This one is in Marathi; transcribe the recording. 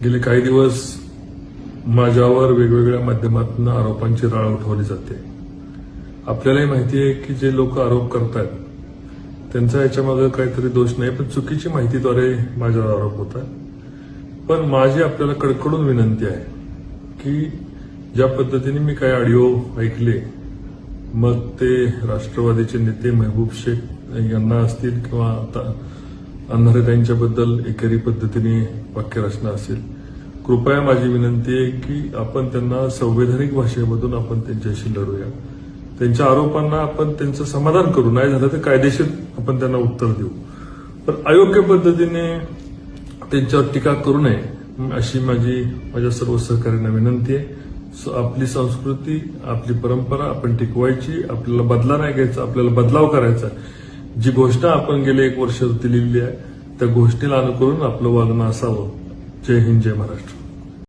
गेले काही दिवस माझ्यावर वेगवेगळ्या माध्यमातून आरोपांची राळ उठवली जाते. आपल्यालाही माहिती आहे की जे लोक आरोप करतात त्यांचा याच्यामागे काहीतरी दोष नाही, पण चुकीची माहितीद्वारे माझ्यावर आरोप होतात. पण माझी आपल्याला कडकडून विनंती आहे की ज्या पद्धतीने मी काही ऑडिओ ऐकले, मग ते राष्ट्रवादीचे नेते महबूब शेख यांना असतील किंवा आता अंधारेताईंच्याबद्दल एकेरी पद्धतीने वाक्यरचना असेल, कृपया माझी विनंती आहे की आपण त्यांना संवैधानिक भाषेमधून आपण त्यांच्याशी लढूया. त्यांच्या आरोपांना आपण त्यांचं समाधान करू, नाही झालं तर कायदेशीर आपण त्यांना उत्तर देऊ, पण अयोग्य पद्धतीने त्यांच्यावर टीका करू नये अशी माझ्या सर्व सहकाऱ्यांना विनंती आहे. आपली संस्कृती, आपली परंपरा आपण टिकवायची, आपल्याला बदला नाही घ्यायचा, आपल्याला बदलाव करायचा. जी घोषणा आपण गेले 1 वर्ष दिलेली आहे त्या घोषणेला अनुकरून आपलं वागणं असावं. जय हिंद, जय महाराष्ट्र.